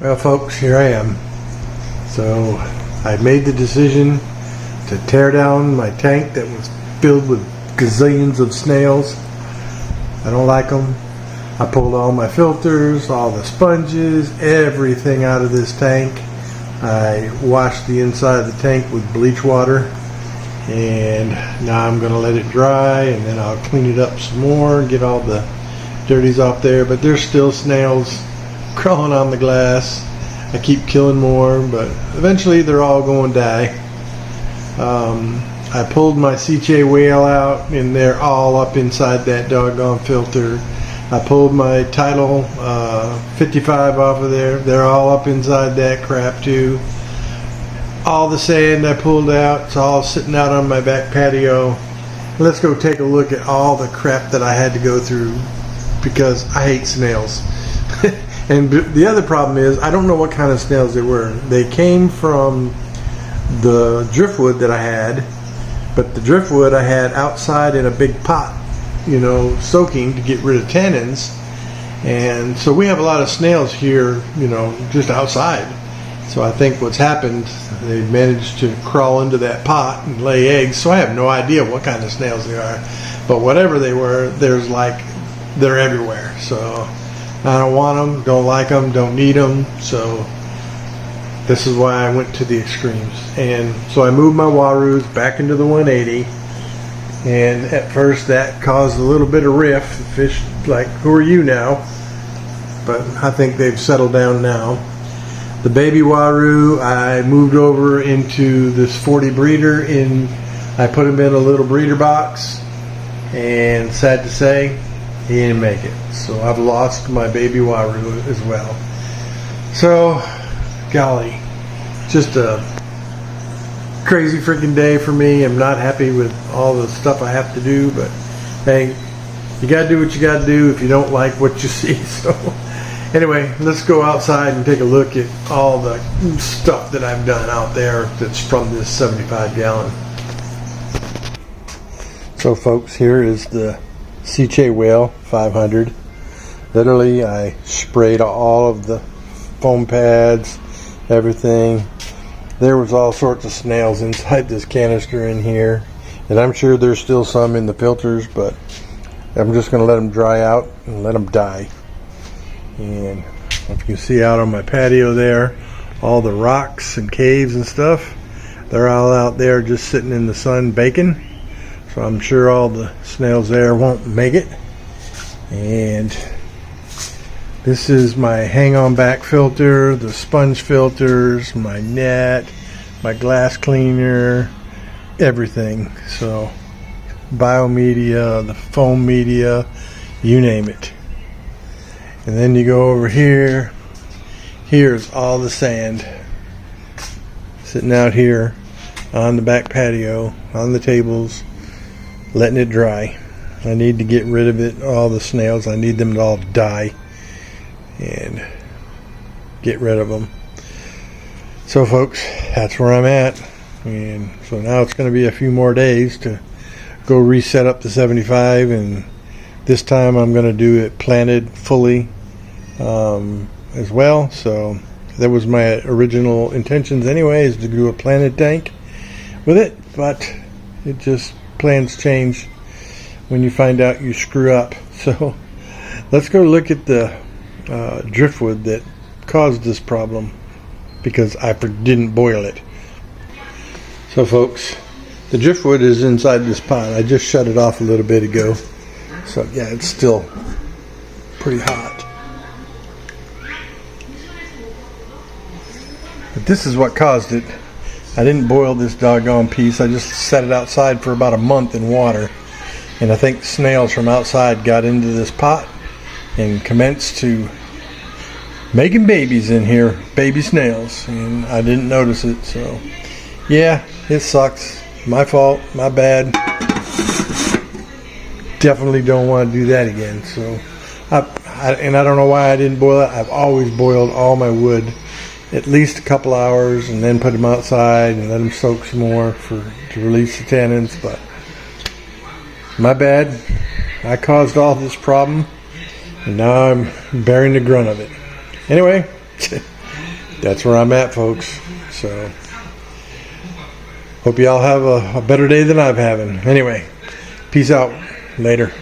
Well folks, here I am. So I made the decision to tear down my tank that was filled with gazillions of snails. I don't like them. I pulled all my filters, all the sponges, everything out of this tank. I washed the inside of the tank with bleach water, and now I'm going to let it dry, and then I'll clean it up some more, get all the dirties off there. But there's still snails crawling on the glass. I keep killing more, but eventually they're all going to die. I pulled my CJ whale out, and they're all up inside that doggone filter. I pulled my Tidal 55 off of there. They're all up inside that crap too. All the sand I pulled out, it's all sitting out on my back patio. Let's go take a look at all the crap that I had to go through because I hate snails. And the other problem is I don't know what kind of snails they were. They came from the driftwood that I had, but the driftwood I had outside in a big pot, you know, soaking to get rid of tannins. And so we have a lot of snails here, you know, just outside. So I think what's happened, they managed to crawl into that pot and lay eggs. So I have no idea what kind of snails they are, but whatever they were, they're everywhere. So I don't want them, don't like them, don't need them. So this is why I went to the extremes. And so I moved my Waroos back into the 180. And at first that caused a little bit of riff. The fish like, who are you now? But I think they've settled down now. The baby Waroo, I moved over into this 40 breeder. I put him in a little breeder box. And sad to say, he didn't make it. So I've lost my baby Waroo as well. So, golly, just a crazy freaking day for me. I'm not happy with all the stuff I have to do, but hey, you gotta do what you gotta do if you don't like what you see. So anyway, let's go outside and take a look at all the stuff that I've done out there that's from this 75 gallon. So folks, here is the CJ Whale 500. Literally, I sprayed all of the foam pads, everything. There was all sorts of snails inside this canister in here, and I'm sure there's still some in the filters, but I'm just going to let them dry out and let them die. And if you can see out on my patio there, all the rocks and caves and stuff, they're all out there just sitting in the sun baking. So I'm sure all the snails there won't make it. And this is my hang-on back filter, the sponge filters, my net, my glass cleaner, everything. So biomedia, the foam media, you name it. And then you go over here. Here's all the sand sitting out here on the back patio, on the tables, letting it dry. I need to get rid of it, all the snails. I need them to all die and get rid of them. So folks, that's where I'm at. And so now it's going to be a few more days to go reset up the 75, and this time I'm going to do it planted fully as well. So that was my original intentions anyway, is to do a planted tank with it, but it just, plans change when you find out you screw up. So let's go look at the driftwood that caused this problem, because I didn't boil it. So folks, the driftwood is inside this pot. I just shut it off a little bit ago. So yeah, it's still pretty hot. But this is what caused it. I didn't boil this doggone piece. I just set it outside for about a month in water. And I think snails from outside got into this pot and commenced to making babies in here, baby snails. And I didn't notice it. So yeah, it sucks. My fault, my bad. Definitely don't want to do that again. So I don't know why I didn't boil it. I've always boiled all my wood at least a couple hours and then put them outside and let them soak some more to release the tannins. But my bad. I caused all this problem, and now I'm bearing the grunt of it. Anyway, that's where I'm at, folks. So hope y'all have a better day than I'm having. Anyway, peace out. Later.